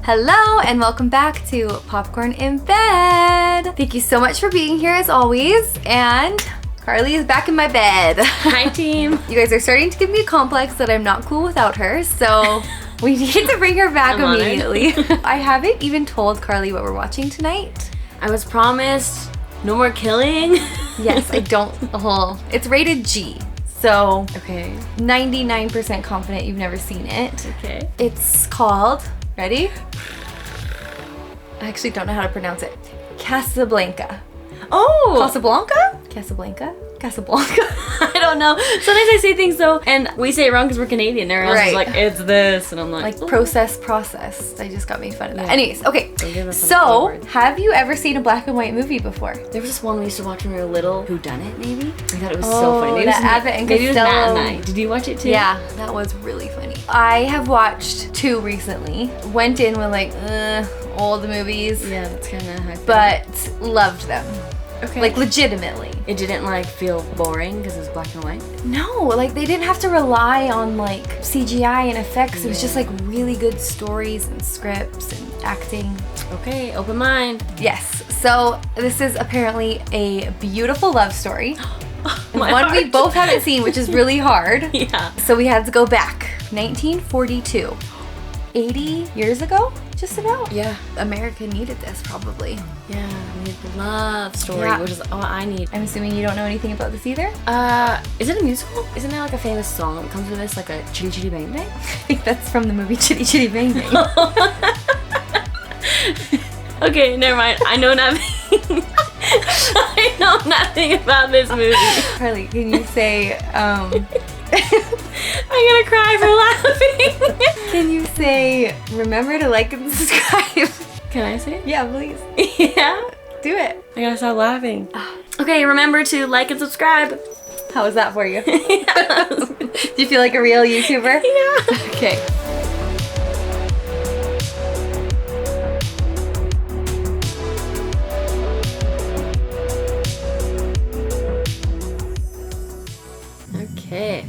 Hello and welcome back to Popcorn in Bed. Thank you so much for being here as always. And Carly is back in my bed. Hi team. You guys are starting to give me a complex that I'm not cool without her, so we need to bring her back immediately. I haven't even told Carly what we're watching tonight. I was promised no more killing. Yes, I don't. It's rated G. So, Okay. 99% confident you've never seen it. Okay. It's called, ready? I actually don't know how to pronounce it. Casablanca. Oh! Casablanca? Casablanca? Casablanca. I don't know. Sometimes I say things though, and we say it wrong because we're Canadian. Everyone else is like, it's this. And I'm like process. I just got made fun of that. Yeah. Anyways, okay. So, have you ever seen a black and white movie before? There was this one we used to watch when we were little. Who Done It? Maybe. I thought it was so funny. Maybe Maybe it was Matt and I. Did you watch it too? Yeah, that was really funny. I have watched 2 recently. Went in with like, old movies. Yeah, that's kind of how. But loved them. Okay. Like legitimately. It didn't like feel boring because it was black and white. No, like they didn't have to rely on like CGI and effects. It was just like really good stories and scripts and acting. Okay, open mind. Yes. So this is apparently a beautiful love story. My One heart. we both haven't seen, which is really hard. Yeah. So we had to go back. 1942. 80 years ago? Just about? Yeah. America needed this probably. Yeah. We need the love story, Yeah. which is all I need. I'm assuming you don't know anything about this either? Is it a musical? Isn't there like a famous song that comes with this, like a Chitty Chitty Bang Bang? I think that's from the movie Chitty Chitty Bang Bang. Okay, never mind. I know nothing. I know nothing about this movie. Carly, can you say, I'm gonna cry for laughing. can you say, remember to like and subscribe? Can I say it? Yeah, please. Yeah? Do it. I gotta stop laughing. Okay, remember to like and subscribe. How was that for you? Do you feel like a real YouTuber? Yeah. Okay. Okay.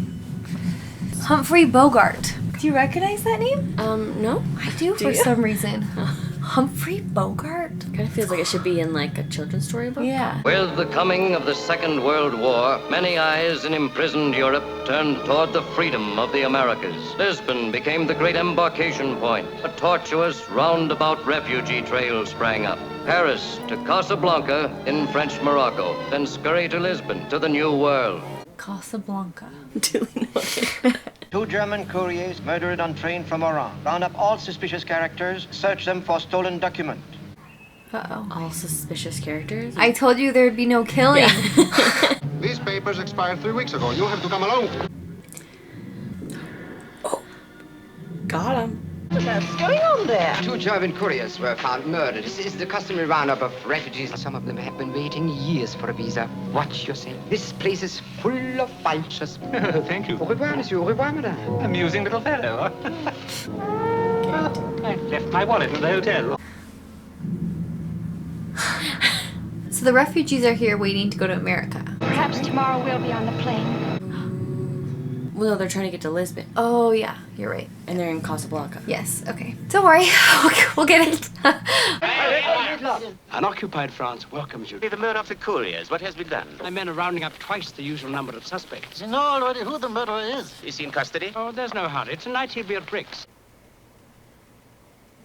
Humphrey Bogart. Do you recognize that name? No? I do for some reason. Humphrey Bogart? Kind of feels like it should be in like a children's storybook. Yeah. With the coming of the Second World War, many eyes in imprisoned Europe turned toward the freedom of the Americas. Lisbon became the great embarkation point. A tortuous, roundabout refugee trail sprang up. Paris to Casablanca in French Morocco, then scurry to Lisbon to the New World. Casablanca. Do we know it? 2 German couriers murdered on train from Oran. Round up all suspicious characters, search them for stolen document. Uh-oh. All suspicious characters? I told you there'd be no killing. These papers expired 3 weeks ago. You have to come along. Got him. What's going on there? 2 German couriers were found murdered. This is the customary roundup of refugees. Some of them have been waiting years for a visa. Watch yourself. This place is full of vultures. Thank you. Au revoir, monsieur. Au revoir, madame. Amusing little fellow. I left my wallet in the hotel. So the refugees are here waiting to go to America. Perhaps tomorrow we'll be on the plane. Well, no, they're trying to get to Lisbon, Oh, yeah. You're right. and they're in Casablanca. Yes. Okay. Don't worry. We'll get it. Unoccupied France welcomes you. The murder of the couriers. What has been done? My men are rounding up twice the usual number of suspects. You know already who the murderer is. Is he in custody? Oh, there's no hurry. Tonight he'll be at Bricks.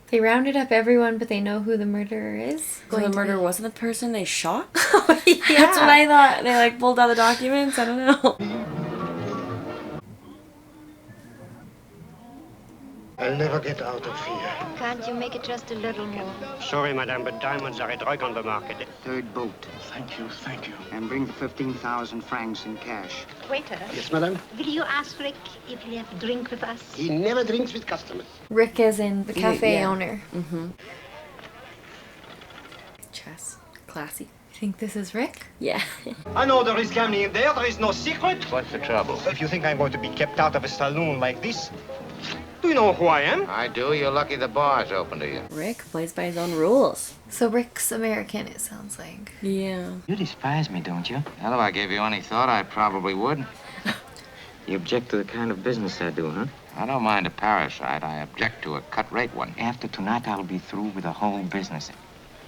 They rounded up everyone, but they know who the murderer is. So the murderer wasn't the person they shot? Yeah. That's what I thought. They like pulled out the documents. I don't know. I'll never get out of here. Can't you make it just a little more? Sorry, madame, but diamonds are a drug on the market. 3rd boat. Thank you. And bring the 15,000 francs in cash. Waiter, Yes, madame? will you ask Rick if he'll have a drink with us? He never drinks with customers. Rick is in the cafe Yeah. owner. Mm-hmm. Chess. Classy. Think this is Rick? Yeah. I know there is gambling in there. There is no secret. What's the trouble? If you think I'm going to be kept out of a saloon like this, do you know who I am? I do. You're lucky the bar's open to you. Rick plays by his own rules. So Rick's American, it sounds like. Yeah. You despise me, don't you? Well, if I gave you any thought, I probably would. You object to the kind of business I do, huh? I don't mind a parasite. I object to a cut-rate one. After tonight, I'll be through with the whole business.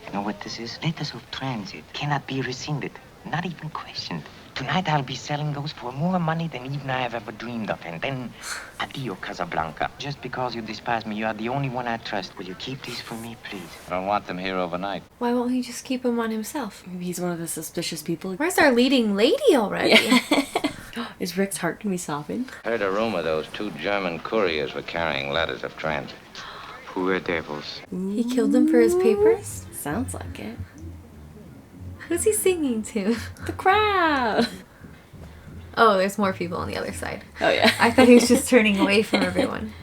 You know what this is? Letters of transit. Cannot be rescinded. Not even questioned. Tonight, I'll be selling those for more money than even I have ever dreamed of. And then, adio, Casablanca. Just because you despise me, you are the only one I trust. Will you keep these for me, please? I don't want them here overnight. Why won't he just keep them on himself? Maybe he's one of the suspicious people. Where's our leading lady already? Yeah. Is Rick's heart gonna be softened? Heard a rumor those 2 German couriers were carrying letters of transit. Poor devils. He killed them for his papers? Sounds like it. Who's he singing to? The crowd. Oh, there's more people on the other side. Oh yeah. I thought he was just turning away from everyone.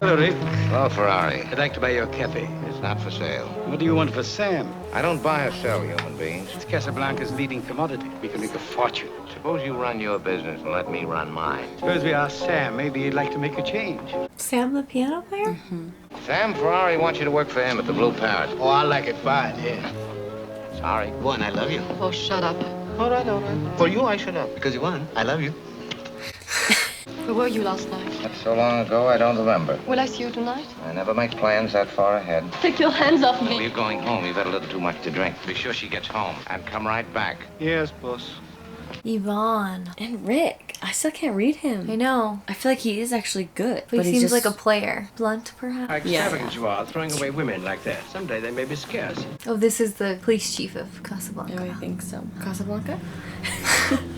Hello, Rick. Hello, Ferrari. I'd like to buy your cafe. It's not for sale. What do you want for Sam? I don't buy or sell human beings. It's Casablanca's leading commodity. We can make a fortune. Suppose you run your business and let me run mine. Suppose we ask Sam. Maybe he'd like to make a change. Sam the piano player? Sam Ferrari wants you to work for him at the Blue Parrot. Oh, I like it fine, yeah. Sorry. One, I love you. Oh, shut up. All right, all right. For you, I shut up. Because you won. I love you. Where were you last night? That's so long ago, I don't remember. Will I see you tonight? I never make plans that far ahead. Take your hands off Well, me. you're going home. You've had a little too much to drink. Be sure she gets home and come right back. Yes, boss. Yvonne. And Rick. I still can't read him. I know. I feel like he is actually good. But he he's seems just... like a player. Blunt, perhaps? How extravagant you are, throwing away women like that. Someday they may be scarce. Oh, this is the police chief of Casablanca. I think so. Casablanca?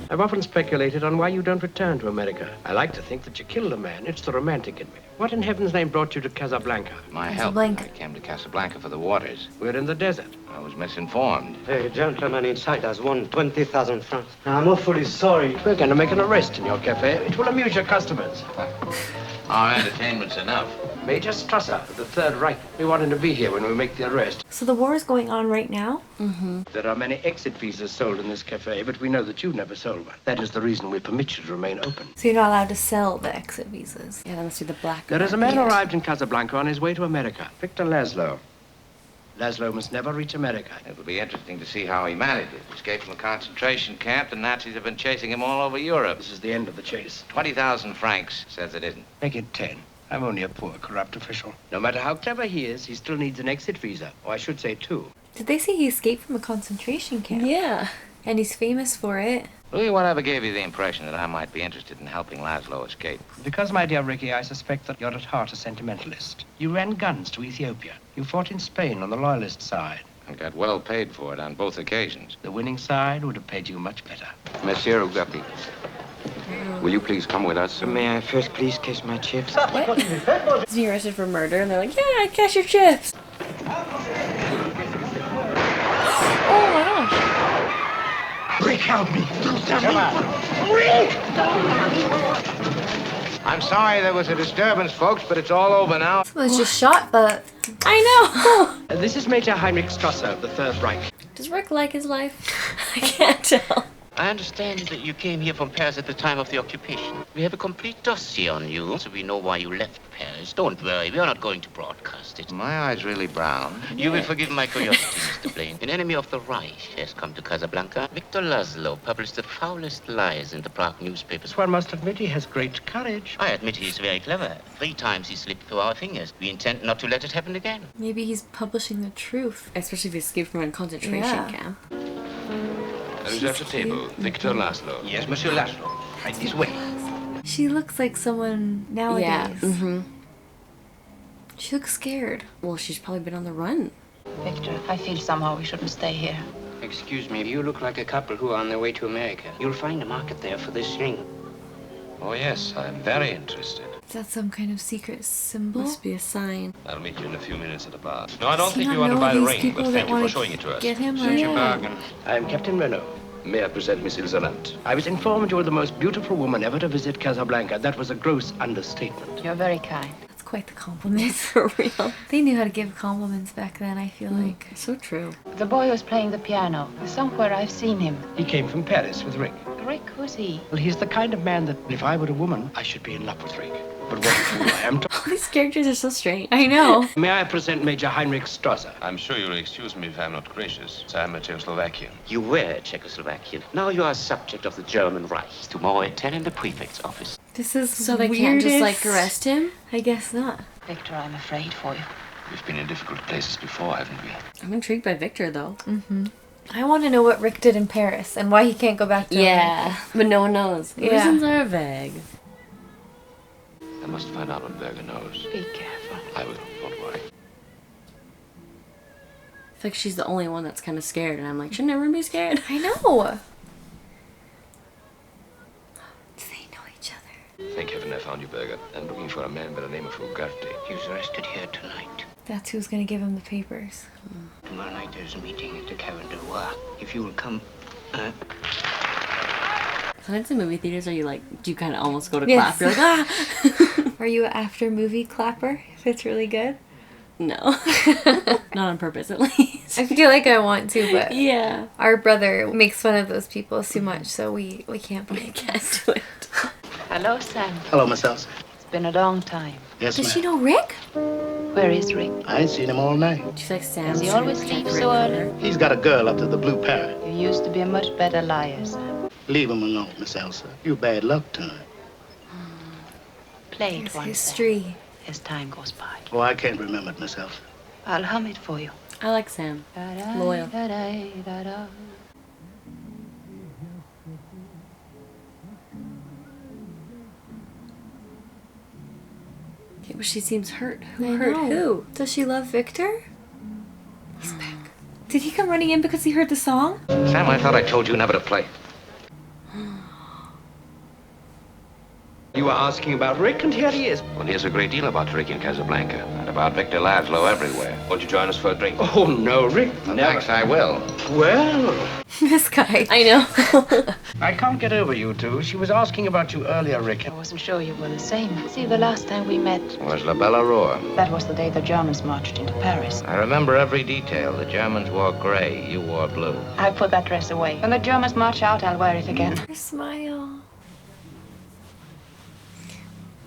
I've often speculated on why you don't return to America. I like to think that you killed a man. It's the romantic in me. What in heaven's name brought you to Casablanca? My help. Casablanca. I came to Casablanca for the waters. We're in the desert. I was misinformed. The gentleman inside has won 20,000 francs. I'm awfully sorry. We're going to make an arrest in your cafe. It will amuse your customers. Our entertainment's enough. Major Strasser of the Third Reich. We want him to be here when we make the arrest. So the war is going on right now? There are many exit visas sold in this cafe, but we know that you've never sold one. That is the reason we permit you to remain open. So you're not allowed to sell the exit visas? Yeah, that must be the black. There is a man arrived in Casablanca on his way to America. Victor Laszlo. Laszlo must never reach America. It'll be interesting to see how he managed it. Escaped from a concentration camp. The Nazis have been chasing him all over Europe. This is the end of the chase. 20,000 francs says it isn't. Make it 10. I'm only a poor, corrupt official. No matter how clever he is, he still needs an exit visa. Or I should say 2. Did they say he escaped from a concentration camp? Yeah. And he's famous for it? Louis, whatever gave you the impression that I might be interested in helping Laszlo escape? Because, my dear Ricky, I suspect that you're at heart a sentimentalist. You ran guns to Ethiopia. You fought in Spain on the loyalist side. And got well paid for it on both occasions. The winning side would have paid you much better. Monsieur Ugarte, will you please come with us? May I first please cash my chips? What? Is he arrested for murder? And they're like, yeah, cash your chips. Oh my gosh. Rick, help me! Come on. Rick! I'm sorry there was a disturbance, folks, but it's all over now. Someone's just shot, but... I know. This is Major Heinrich Strasser of the Third Reich. Does Rick like his life? I can't tell. I understand that you came here from Paris at the time of the occupation. We have a complete dossier on you, so we know why you left Paris. Don't worry, we are not going to broadcast it. My eye's really brown. You will forgive my curiosity, Mr. Blaine. An enemy of the Reich has come to Casablanca. Victor Laszlo published the foulest lies in the Prague newspapers. One must admit he has great courage. I admit he is very clever. 3 times he slipped through our fingers. We intend not to let it happen again. Maybe he's publishing the truth. Especially if he escaped from a concentration camp. Reserve the table. Victor Laszlo. Yes, Monsieur Laszlo. Right this way. She looks like someone nowadays. Yeah. She looks scared. Well, she's probably been on the run. Victor, I feel somehow we shouldn't stay here. Excuse me, you look like a couple who are on their way to America. You'll find a market there for this ring. Oh, yes, I'm very interested. Is that some kind of secret symbol? Must be a sign. I'll meet you in a few minutes at the bar. No, I don't Does he think not you want to know buy the these ring, people but that thank you for wanna showing it to us. Get him Such a or... bargain. I am Captain Renault. May I present Miss Ilzalant? I was informed you were the most beautiful woman ever to visit Casablanca. That was a gross understatement. You're very kind. That's quite the compliment. For real. They knew how to give compliments back then, I feel like. So true. The boy who's playing the piano. Somewhere I've seen him. He came from Paris with Rick. Rick, who's he? Well, he's the kind of man that, if I were a woman, I should be in love with Rick. But what I am All these characters are so strange. I know. May I present Major Heinrich Strasser? I'm sure you'll excuse me if I'm not gracious. I'm a Czechoslovakian. You were Czechoslovakian. Now you are a subject of the German Reich. Tomorrow tell in the prefect's office. This is So they can't just like arrest him? I guess not. Victor, I'm afraid for you. We've been in difficult places before, haven't we? I'm intrigued by Victor though. Mm-hmm. I want to know what Rick did in Paris and why he can't go back to Yeah, but no one knows. The Yeah. reasons are vague. I must find out what Berger knows. Be careful. I will, don't worry. I feel like she's the only one that's kind of scared, and I'm like, shouldn't everyone be scared? I know. Do they know each other? Thank heaven I found you, Berger. I'm looking for a man by the name of Ugarte. He was arrested here tonight. That's who's gonna give him the papers. Tomorrow night there's a meeting at the Carré du Roi. If you will come, Sometimes in movie theaters, are you like, do you kind of almost go to Yes. clap? You're like, ah! Are you an after movie clapper if it's really good? No. Not on purpose, at least. I feel like I want to, but Yeah. our brother makes fun of those people too much, so we can't be. I can't do it. Hello, Sam. Hello, Miss Elsa. It's been a long time. Yes, Does ma'am. she know Rick? Where is Rick? I ain't seen him all night. She's like, Sam. Does he always leave so early? He's got a girl up to the Blue Parrot. You used to be a much better liar, Sam. Leave him alone, Miss Elsa. You bad luck to him. Play it It's once, history. Sam, as time goes by. Oh, I can't remember it, Miss Elsa. I'll hum it for you. I like Sam. Loyal. Da-da-da-da-da. Yeah, but she seems hurt. I Who hurt know. who? Does she love Victor? He's back. Did he come running in because he heard the song? Sam, I thought I told you never to play. You were asking about Rick, and here he is. Well, here's a great deal about Rick in Casablanca, and about Victor Laszlo everywhere. Won't you join us for a drink? Oh, no, Rick, Well, never. thanks, I will. Well, This guy. I know. I can't get over you two. She was asking about you earlier, Rick. I wasn't sure you were the same. See, the last time we met, Was La Belle Aurore. that was the day the Germans marched into Paris. I remember every detail. The Germans wore gray, you wore blue. I put that dress away. When the Germans march out, I'll wear it again. Her smile.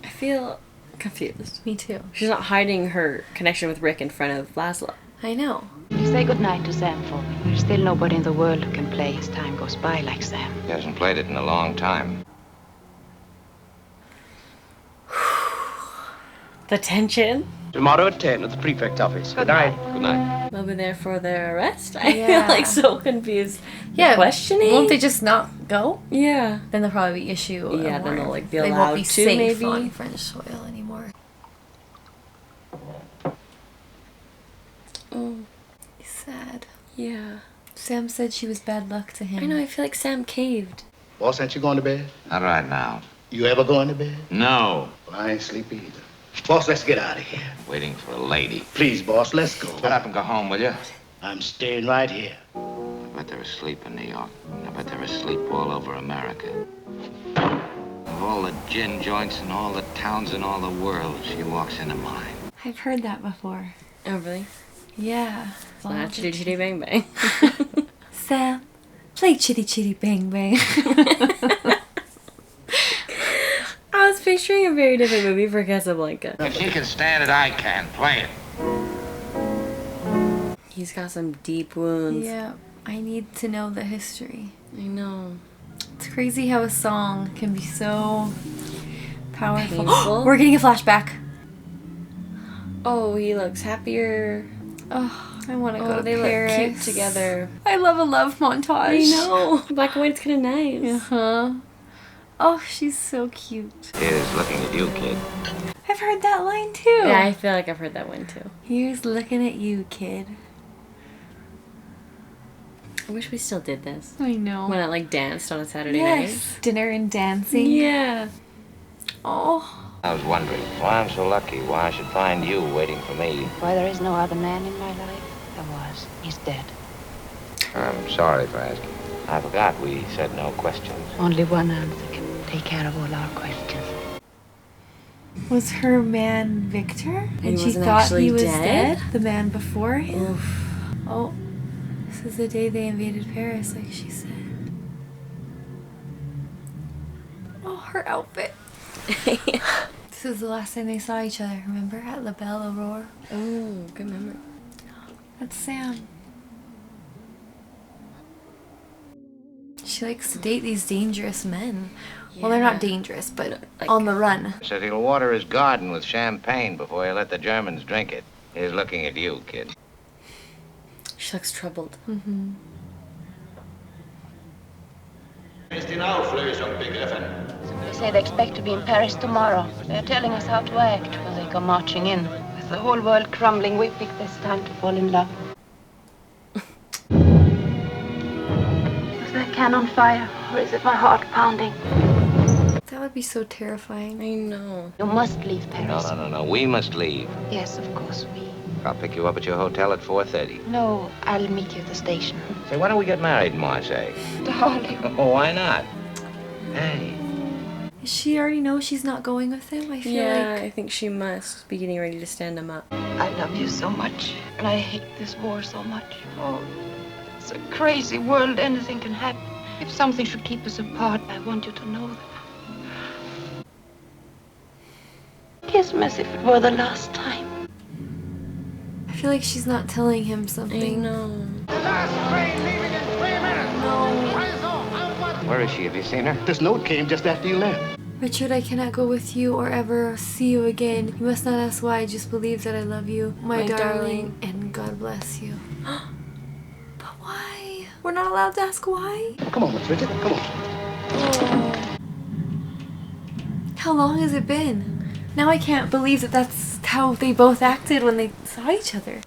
I feel confused. Me too. She's not hiding her connection with Rick in front of Laszlo. I know. You say goodnight to Sam for me. There's still nobody in the world who can play as time goes by like Sam. He hasn't played it in a long time. The tension. Tomorrow at 10 at the prefect's office. Good night. Good night. They'll be there for their arrest. I Yeah. feel like so confused. Yeah. Questioning? Won't they just not go? Yeah. Then they'll probably be issue. Yeah, a then they'll, warrant. like, be They allowed won't be to, safe maybe. on French soil anymore. Oh, He's sad. yeah. Sam said she was bad luck to him. I know, I feel like Sam caved. Boss, ain't you going to bed? Not right now. You ever going to bed? No. Well, I ain't sleepy either. Boss, let's get out of here. Waiting for a lady. Please, boss, let's go. Shut up and go home, will you? I'm staying right here. I bet they're asleep in New York. I bet they're asleep all over America. Of all the gin joints in all the towns in all the world, she walks into mine. I've heard that before. Oh, really? Yeah. Not Chitty Chitty Bang Bang. Sam, play Chitty Chitty Bang Bang. I was picturing a very different movie for Casablanca. If she can stand it, I can. Play it. He's got some deep wounds. Yeah, I need to know the history. I know. It's crazy how a song can be so powerful. Painful. We're getting a flashback. Oh, he looks happier. Oh, I want to go to they Paris. look cute together. I love a love montage. I know. Black and white's kind of nice. Uh-huh. Oh, she's so cute. Here's looking at you, kid. I've heard that line too. Yeah, I feel like I've heard that one too. Here's looking at you, kid. I wish we still did this. I know. When I like danced on a Saturday Yes, dinner and dancing. night. Yeah. Oh. I was wondering why I'm so lucky, why I should find you waiting for me. Why there is no other man in my life? There was. He's dead. I'm sorry for asking. I forgot we said no questions. Only one answer can take care of all our questions. Was her man Victor? He And she wasn't thought actually he was dead? dead? The man before him? Oof. Oh, this is the day they invaded Paris, like she said. Oh, her outfit. This is the last time they saw each other, remember? At La Belle Aurore. Oh, good memory. That's Sam. She likes to date these dangerous men. Well, they're not dangerous, but like, on the run. Said he'll water his garden with champagne before he let the Germans drink it. He's looking at you, kid. She looks troubled. Mm-hmm. They say they expect to be in Paris tomorrow. They're telling us how to act when they come marching in. With the whole world crumbling, we pick this time to fall in love. Is that cannon fire, or is it my heart pounding? That would be so terrifying. I know. You must leave Paris. No. We must leave. Yes, of course, we. I'll pick you up at your hotel at 4:30. No, I'll meet you at the station. Say, why don't we get married in Marseille? Darling. Oh, why not? Hey. Does she already know she's not going with him? I feel like... I think she must be getting ready to stand him up. I love you so much, and I hate this war so much. Oh, it's a crazy world. Anything can happen. If something should keep us apart, I want you to know that. Kiss me as if it were the last time. I feel like she's not telling him something. I know. Where is she? Have you seen her? This note came just after you left. Richard, I cannot go with you or ever see you again. You must not ask why. Just believe that I love you, my darling, and God bless you. But why? We're not allowed to ask why? Come on, Miss Richard. Come on. Oh. How long has it been? Now I can't believe that that's how they both acted when they saw each other.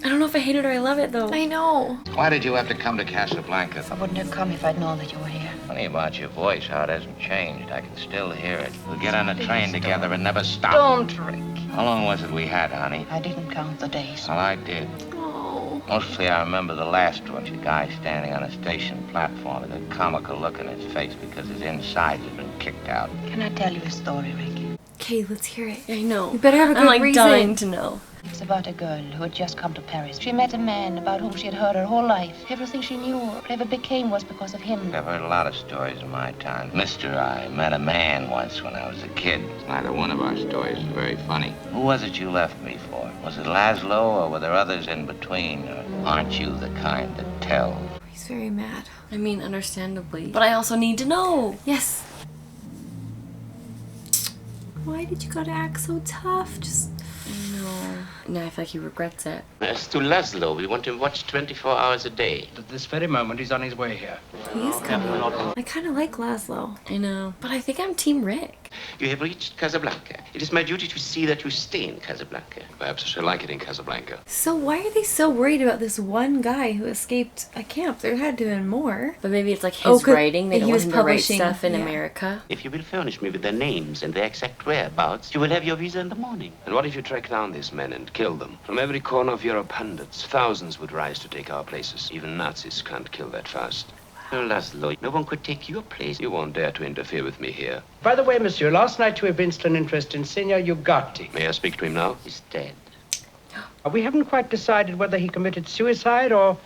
I don't know if I hate it or I love it, though. I know. Why did you have to come to Casablanca? I wouldn't have come if I'd known that you were here. Funny about your voice, how it hasn't changed. I can still hear it. We'll get on a train together and never stop. Don't, Rick. How long was it we had, honey? I didn't count the days. Well, I did. Oh. Mostly I remember the last one. A guy standing on a station platform with a comical look on his face because his insides had been kicked out. Can I tell you a story, Rick? Okay, let's hear it. I know. You better have a good I'm like reason. dying to know. It's about a girl who had just come to Paris. She met a man about whom she had heard her whole life. Everything she knew, whatever became, was because of him. I've heard a lot of stories in my time. Mister, I met a man once when I was a kid. Neither one of our stories is very funny. Who was it you left me for? Was it Laszlo, or were there others in between? Or aren't you the kind that tell? He's very mad. I mean, understandably. But I also need to know. Yes. Why did you gotta act so tough? Just... No. Now I feel like he regrets it. As to Laszlo, we want him watched 24 hours a day. At this very moment, he's on his way here. He is coming. I kind of like Laszlo. I know. But I think I'm Team Rick. You have reached Casablanca. It is my duty to see that you stay in Casablanca. Perhaps I should like it in Casablanca. So why are they so worried about this one guy who escaped a camp? There had to have been more. But maybe it's like his writing. They don't want him to write publishing stuff in America. If you will furnish me with their names and their exact whereabouts, you will have your visa in the morning. And what if you track down these men and kill them? From every corner of Europe, hundreds, thousands would rise to take our places. Even Nazis can't kill that fast. Oh, Laszlo, no one could take your place. You won't dare to interfere with me here. By the way, monsieur, last night you evinced an interest in Signor Ugarte. May I speak to him now? He's dead. We haven't quite decided whether he committed suicide or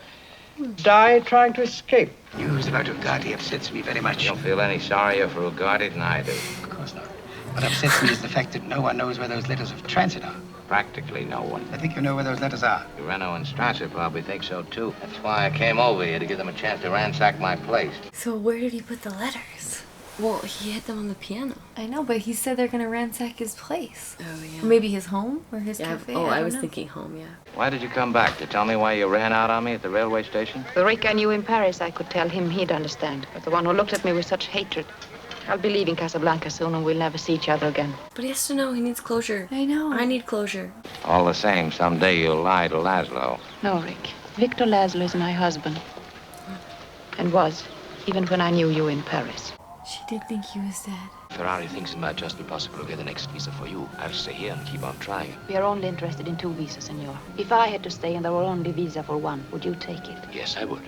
died trying to escape. News about Ugarte upsets me very much. You don't feel any sorrier for Ugarte than I do. Of course not. What upsets me is the fact that no one knows where those letters of transit are. Practically no one. I think you know where those letters are. Reno and Strasser probably think so, too. That's why I came over here, to give them a chance to ransack my place. So where did he put the letters? Well, he hid them on the piano. I know, but he said they're gonna ransack his place. Oh, yeah. Or maybe his home or his cafe. I was don't know. thinking home, yeah. Why did you come back? To tell me why you ran out on me at the railway station? The Rick I knew in Paris, I could tell him he'd understand. But the one who looked at me with such hatred. I'll be leaving Casablanca soon and we'll never see each other again. But he has to know. He needs closure. I know. I need closure. All the same, someday you'll lie to Laszlo. No, Rick. Victor Laszlo is my husband. And was, even when I knew you in Paris. She did think he was dead. Ferrari thinks it might just be possible to get the next visa for you. I'll stay here and keep on trying. We are only interested in 2 visas, senor. If I had to stay and there were only visa for 1, would you take it? Yes, I would.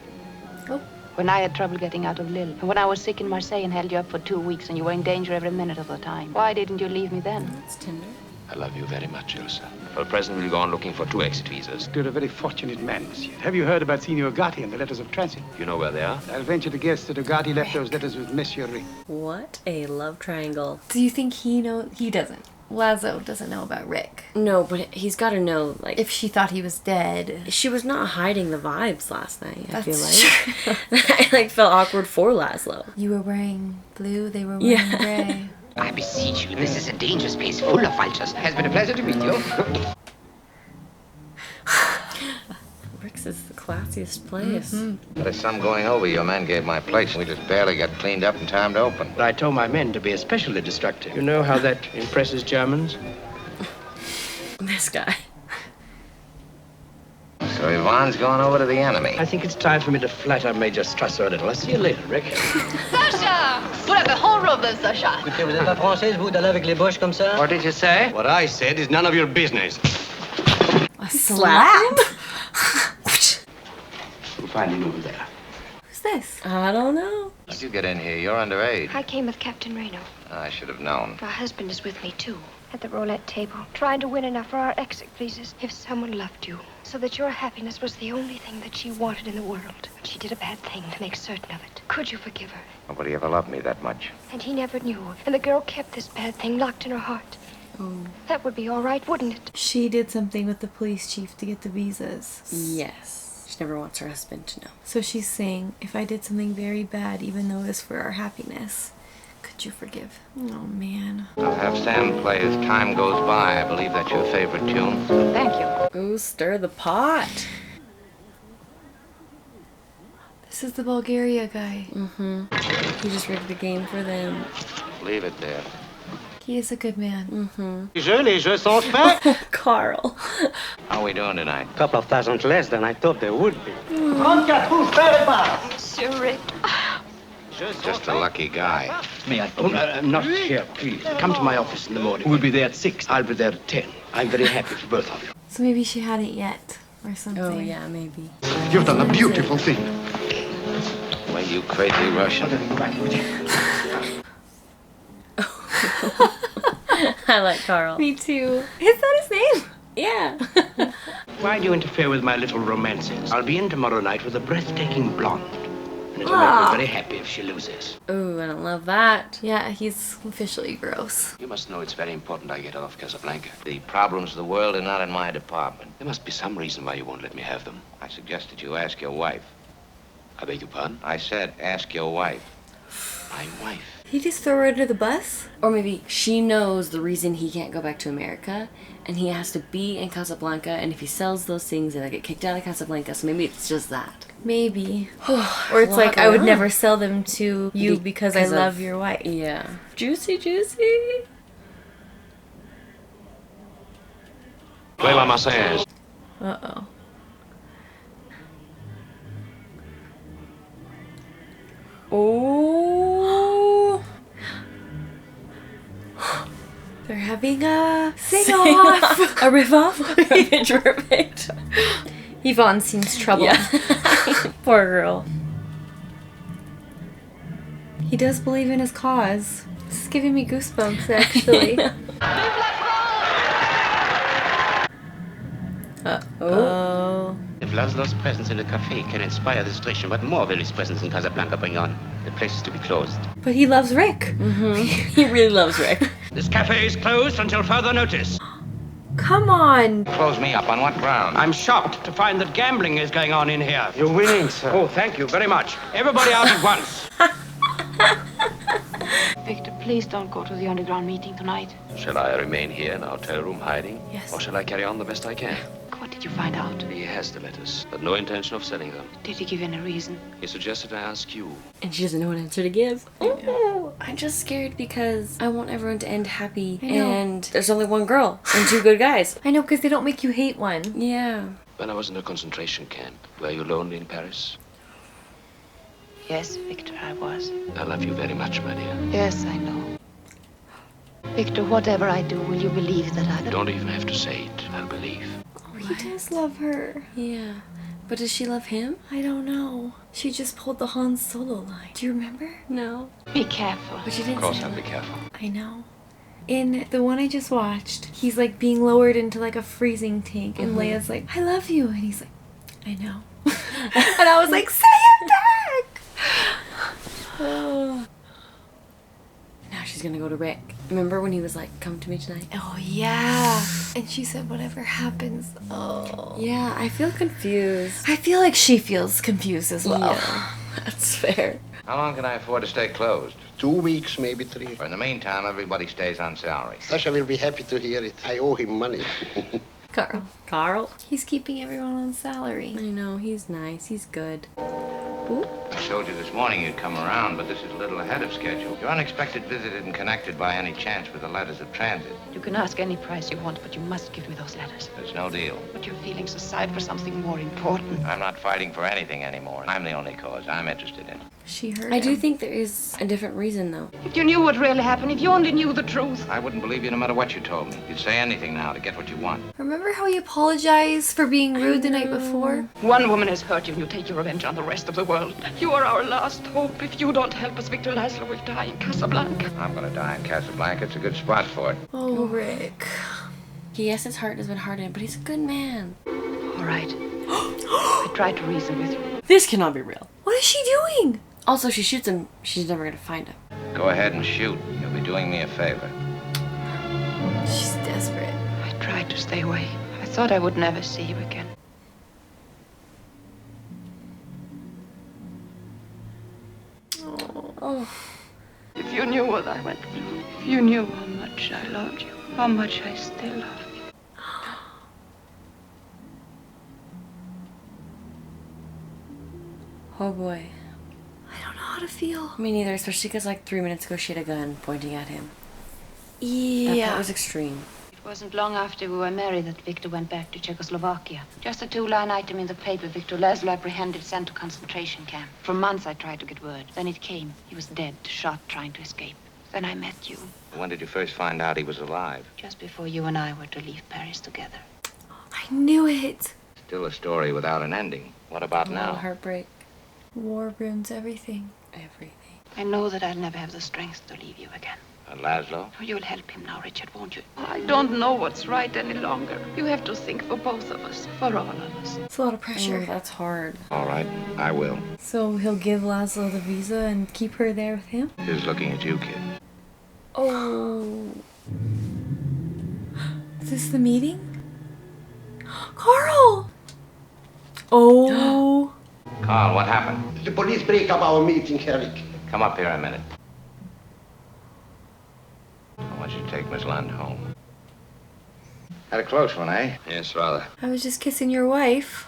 Oh. When I had trouble getting out of Lille, and when I was sick in Marseille and held you up for 2 weeks and you were in danger every minute of the time, why didn't you leave me then? That's tender. I love you very much, Ilsa. For the present, we'll go on looking for 2 exit visas. You're a very fortunate man, monsieur. Have you heard about Signor Ugarte and the letters of transit? You know where they are? I'll venture to guess that Ugarte left those letters with Monsieur Rick. What a love triangle. Do you think he knows? He doesn't. Lazo doesn't know about Rick. No, but he's got to know, like... If she thought he was dead. She was not hiding the vibes last night, I feel True. like. I, felt awkward for Laszlo. You were wearing blue, they were wearing gray. I beseech you, this is a dangerous place full of vultures. Has been a pleasure to meet you. Rick's is the classiest place. There's some going over. Your men gave my place. We just barely got cleaned up in time to open. But I told my men to be especially destructive. You know how that impresses Germans? This guy. So Yvonne's gone over to the enemy. I think it's time for me to flatter Major Strasser a little. I'll see you later, Rick. Sacha! Vous l'avez enrobé, Sacha. Écoutez, vous n'êtes pas française, vous, d'aller avec les bouches comme ça? What did you say? What I said is none of your business. A slap? We'll find him over there. Who's this? I don't know. How'd you get in here? You're underage. I came with Captain Reno. I should have known. My husband is with me, too. At the roulette table, trying to win enough for our exit visas. If someone loved you, so that your happiness was the only thing that she wanted in the world, but she did a bad thing to make certain of it, could you forgive her? Nobody ever loved me that much. And he never knew, and the girl kept this bad thing locked in her heart. Oh. That would be all right, wouldn't it? She did something with the police chief to get the visas. Yes. She never wants her husband to know. So she's saying, if I did something very bad, even though it was for our happiness, could you forgive? Oh, man. I'll have Sam play as time goes by. I believe that's your favorite tune. Thank you. Ooh, stir the pot. This is the Bulgaria guy. He just rigged the game for them. Leave it there. He is a good man. Les jeux sont faits. Carl. How are we doing tonight? A couple of thousand less than I thought there would be. 34 pouces, faire et pas. Monsieur Rick. Just a lucky guy. May I? Not here, please. Come to my office in the morning. We'll be there at 6. I'll be there at 10. I'm very happy for both of you. So maybe she hadn't yet, or something. Oh, yeah, maybe. You've done a beautiful thing. Well, you crazy Russian. I like Carl. Me too. Is that his name? Yeah. Why do you interfere with my little romances? I'll be in tomorrow night with a breathtaking blonde. And it'll make her very happy if she loses. Ooh, I don't love that. Yeah, he's officially gross. You must know it's very important I get off Casablanca. The problems of the world are not in my department. There must be some reason why you won't let me have them. I suggested you ask your wife. I beg your pardon? I said ask your wife. My wife. He just throw her under the bus? Or maybe she knows the reason he can't go back to America, and he has to be in Casablanca, and if he sells those things, then I get kicked out of Casablanca, so maybe it's just that. Maybe. Or it's like, I would never sell them to you because I love your wife. Yeah. Juicy, juicy. Play La Marseillaise. Uh-oh. Oh. They're having a sing-off. A riff-off. Perfect. Yvonne seems troubled. Yeah. Poor girl. He does believe in his cause. This is giving me goosebumps, actually. Uh-oh. If Laszlo's presence in the cafe can inspire this tradition, what more will his presence in Casablanca bring on? The place is to be closed. But he loves Rick. He really loves Rick. This cafe is closed until further notice. Come on. Close me up on what ground? I'm shocked to find that gambling is going on in here. You're winning, sir. Oh, thank you very much. Everybody out at once. Victor, please don't go to the underground meeting tonight. Shall I remain here in our hotel room hiding? Yes. Or shall I carry on the best I can? What did you find out? He has the letters, but no intention of selling them. Did he give any reason? He suggested I ask you. And she doesn't know what answer to give. Oh, I'm just scared because I want everyone to end happy. I know. And there's only one girl and 2 good guys. I know, because they don't make you hate one. Yeah. When I was in a concentration camp, were you lonely in Paris? Yes, Victor, I was. I love you very much, my dear. Yes, I know. Victor, whatever I do, will you believe that I... You don't even have to say it. I'll believe. He does love her. Yeah. But does she love him? I don't know. She just pulled the Han Solo line. Do you remember? No. Be careful. But she didn't Of course, say I'll be careful. I know. In the one I just watched, he's like being lowered into like a freezing tank, and Leia's like, I love you, and he's like, I know. And I was like, say it back! Now she's gonna go to Rick. Remember when he was like, come to me tonight? Oh yeah. And she said, whatever happens. Oh. Yeah, I feel confused. I feel like she feels confused as well. Yeah, that's fair. How long can I afford to stay closed? 2 weeks, maybe 3. In the meantime, everybody stays on salary. Sasha will be happy to hear it. I owe him money. Carl? He's keeping everyone on salary. I know, he's nice. He's good. Ooh. I told you this morning you'd come around, but this is a little ahead of schedule. Your unexpected visit isn't connected by any chance with the letters of transit. You can ask any price you want, but you must give me those letters. There's no deal. Put your feelings aside for something more important. I'm not fighting for anything anymore. I'm the only cause I'm interested in. She heard I do him. think there is a different reason, though. If you knew what really happened, if you only knew the truth. I wouldn't believe you no matter what you told me. You'd say anything now to get what you want. Remember how he apologized for being rude the night before? One woman has hurt you, and you take your revenge on the rest of the world. You are our last hope. If you don't help us, Victor Laszlo will die in Casablanca. I'm gonna die in Casablanca. It's a good spot for it. Oh, Rick. Yes, his heart has been hardened, but he's a good man. All right. I tried to reason with you. This cannot be real. What is she doing? Also, she shoots him. She's never gonna find him. Go ahead and shoot. You'll be doing me a favor. She's desperate. I tried to stay away. I thought I would never see you again. Oh. If you knew what I went through, if you knew how much I loved you, how much I still love you. Oh boy. I don't know how to feel. Me neither, especially because like 3 minutes ago she had a gun pointing at him. Yeah. That was extreme. It wasn't long after we were married that Victor went back to Czechoslovakia. Just a 2-line item in the paper, Victor Laszlo apprehended, sent to concentration camp. For months I tried to get word. Then it came. He was dead, shot, trying to escape. Then I met you. When did you first find out he was alive? Just before you and I were to leave Paris together. I knew it. Still a story without an ending. What about now? Heartbreak. War ruins everything. Everything. I know that I'll never have the strength to leave you again. Laszlo? You'll help him now, Richard, won't you? I don't know what's right any longer. You have to think for both of us, for all of us. It's a lot of pressure. Oh, that's hard. All right, I will. So he'll give Laszlo the visa and keep her there with him? Who's looking at you, kid? Oh. Is this the meeting? Carl! Oh. Carl, what happened? The police break up our meeting, Eric. Come up here a minute. I want you to take Miss Lund home. Had a close one, eh? Yes, rather. I was just kissing your wife.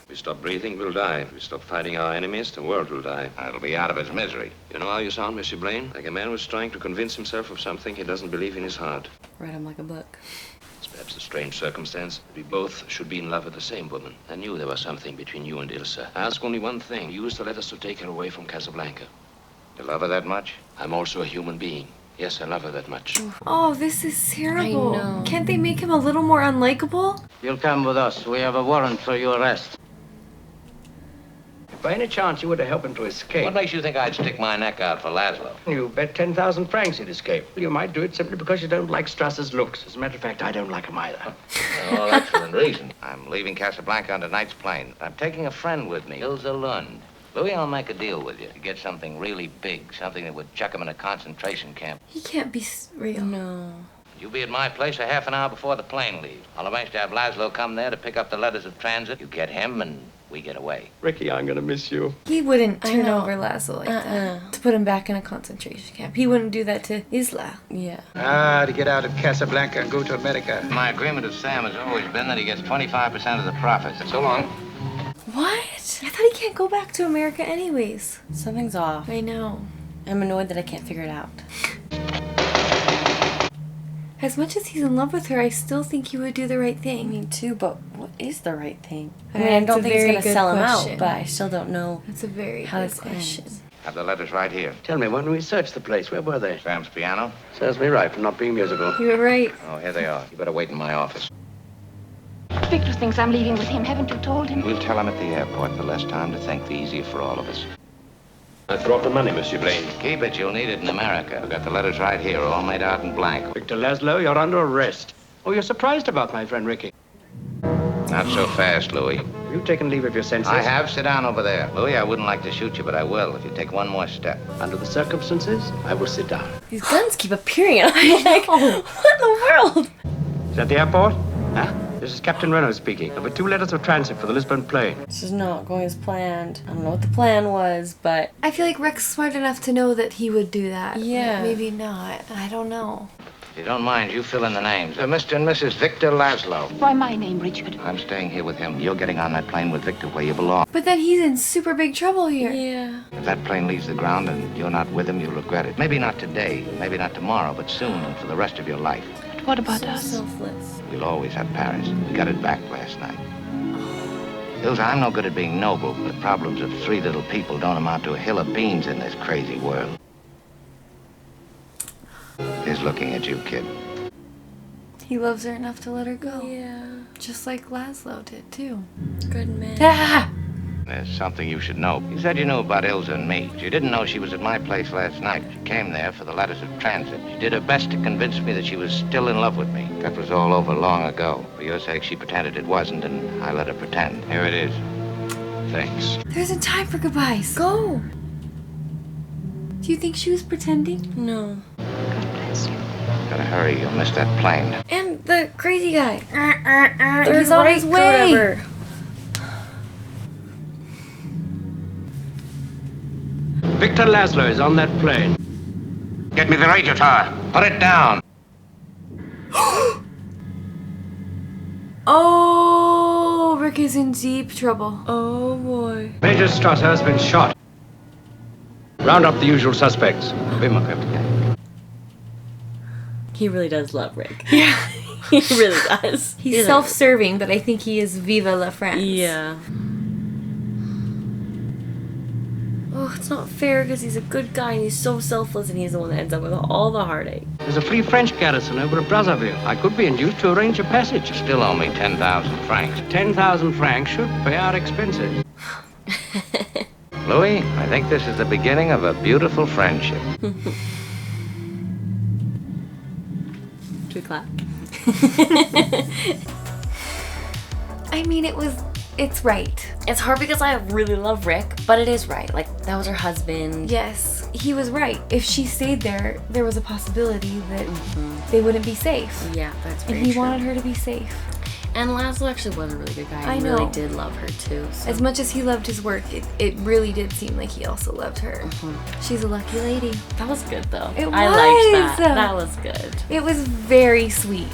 We stop breathing, we'll die. We stop fighting our enemies, the world will die. It'll be out of its misery. You know how you sound, Monsieur Blaine? Like a man who's trying to convince himself of something he doesn't believe in his heart. Read him like a book. It's perhaps a strange circumstance that we both should be in love with the same woman. I knew there was something between you and Ilse. I ask only one thing. You used the letters to take her away from Casablanca. You love her that much? I'm also a human being. Yes, I love her that much. Oh, this is terrible. I know. Can't they make him a little more unlikable? You'll come with us. We have a warrant for your arrest. If by any chance you were to help him to escape... What makes you think I'd stick my neck out for Laszlo? You bet 10,000 francs he'd escape. You might do it simply because you don't like Strasser's looks. As a matter of fact, I don't like him either. Oh, excellent reason. I'm leaving Casablanca on tonight's plane. I'm taking a friend with me, Ilse Lund. Louis, I'll make a deal with you to get something really big, something that would chuck him in a concentration camp. He can't be real. No. You be at my place a half an hour before the plane leaves. I'll arrange to have Laszlo come there to pick up the letters of transit. You get him, and we get away. Ricky, I'm gonna miss you. He wouldn't turn over Laszlo like that. To put him back in a concentration camp. He wouldn't do that to Isla. Yeah. To get out of Casablanca and go to America. My agreement with Sam has always been that he gets 25% of the profits. So long. What? I thought he can't go back to America anyways. Something's off. I know. I'm annoyed that I can't figure it out. As much as he's in love with her, I still think he would do the right thing. Me too, but what is the right thing? I mean, I don't think he's going to sell him out, but I still don't know. That's a very good question. Have the letters right here. Tell me, when we searched the place, where were they? Sam's piano. Serves me right for not being musical. You were right. Oh, here they are. You better wait in my office. Victor thinks I'm leaving with him. Haven't you told him? We'll tell him at the airport. The less time to think, the easier for all of us. I brought the money, Monsieur Blaine. Keep it. You'll need it in America. I've got the letters right here, all made out in blank. Victor Laszlo, you're under arrest. Oh, you're surprised about my friend Ricky. Not so fast, Louis. Have you taken leave of your senses? I have. Sit down over there. Louis, I wouldn't like to shoot you, but I will if you take one more step. Under the circumstances, I will sit down. These guns keep appearing. I'm like, what in the world? Is that the airport? Huh? This is Captain Renault speaking. There were 2 letters of transit for the Lisbon plane. This is not going as planned. I don't know what the plan was, but... I feel like Rick's smart enough to know that he would do that. Yeah. Maybe not. I don't know. If you don't mind, you fill in the names. Mr. and Mrs. Victor Laszlo. Why my name, Richard? I'm staying here with him. You're getting on that plane with Victor where you belong. But then he's in super big trouble here. Yeah. If that plane leaves the ground and you're not with him, you'll regret it. Maybe not today, maybe not tomorrow, but soon and for the rest of your life. But what about So us? selfless. We'll always have Paris. We got it back last night. Ilsa, I'm no good at being noble. The problems of 3 little people don't amount to a hill of beans in this crazy world. He's looking at you, kid. He loves her enough to let her go. Yeah. Just like Laszlo did, too. Good man. Ah! There's something you should know. You said you knew about Ilsa and me. You didn't know she was at my place last night. She came there for the letters of transit. She did her best to convince me that she was still in love with me. That was all over long ago. For your sake, she pretended it wasn't, and I let her pretend. Here it is. Thanks. There isn't time for goodbyes. Go. Do you think she was pretending? No. God bless you. Gotta hurry, you'll miss that plane. And the crazy guy. He's on his way. Whatever. Victor Laszlo is on that plane. Get me the radio tower. Put it down. Oh, Rick is in deep trouble. Oh boy. Major Strasser has been shot. Round up the usual suspects. Be my captain. He really does love Rick. Yeah. He really does. He's self-serving, but I think he is viva la France. Yeah. Oh, it's not fair because he's a good guy and he's so selfless and he's the one that ends up with all the heartache. There's a free French garrison over at Brazzaville. I could be induced to arrange a passage. You still owe me 10,000 francs. 10,000 francs should pay our expenses. Louis, I think this is the beginning of a beautiful friendship. Should we clap? I mean, it's right. It's hard because I really love Rick, but it is right. Like, that was her husband. Yes, he was right. If she stayed there, there was a possibility that they wouldn't be safe. Yeah, that's very And he true. wanted her to be safe. And Laszlo actually was a really good guy. I He know. really did love her too. So. As much as he loved his work, it really did seem like he also loved her. She's a lucky lady. That was good though. It I was. liked that. That was good. It was very sweet.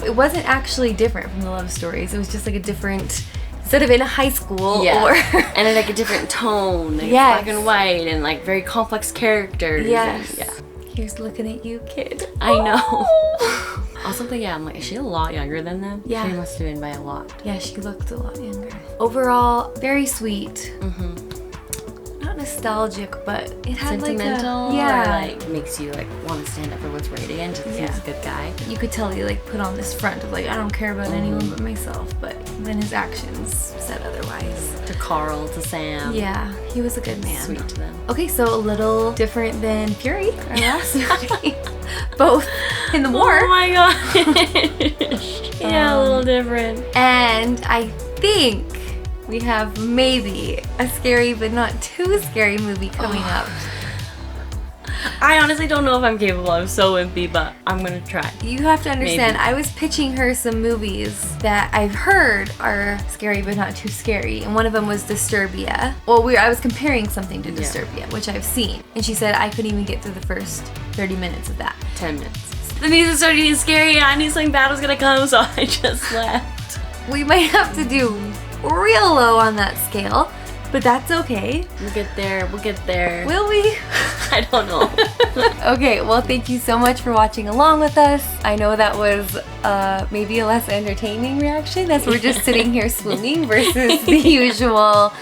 It wasn't actually different from the love stories. It was just like a different, instead of in high school or and like a different tone. Like Yes. black and white and like very complex characters. Yes. And, yeah. Here's looking at you, kid. I know. Also, I'm like, is she a lot younger than them? Yeah. She must have been by a lot. Yeah, she looked a lot younger. Overall, very sweet. Not nostalgic, but it had Sentimental, like a, or like makes you like want to stand up for what's right again. Just he's a good guy. You could tell he like put on this front of like, I don't care about anyone but myself, but then his actions said otherwise. To Carl, to Sam. Yeah, he was a good man. Sweet to them. Okay, so a little different than Fury, our last movie. Both in the war. Oh my gosh. Yeah, a little different. And I think we have maybe a scary but not too scary movie coming up. I honestly don't know if I'm capable. I'm so wimpy, but I'm gonna try. You have to understand, Maybe. I was pitching her some movies that I've heard are scary but not too scary, and one of them was Disturbia. Well, I was comparing something to Disturbia, which I've seen, and she said I couldn't even get through the first 30 minutes of that. 10 minutes. The music started getting scary. I knew something bad was gonna come, so I just left. We might have to do real low on that scale, but that's okay. We'll get there. We'll get there. Will we? I don't know. Okay, well, thank you so much for watching along with us. I know that was maybe a less entertaining reaction as we're just sitting here swooning versus the usual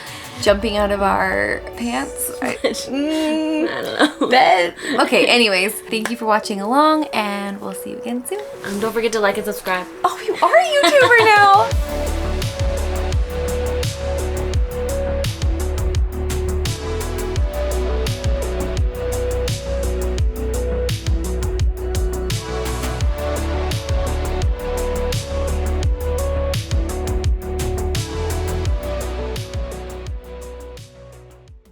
jumping out of our pants. I don't know. Okay, anyways, thank you for watching along, and we'll see you again soon. Don't forget to like and subscribe. Oh, you are? You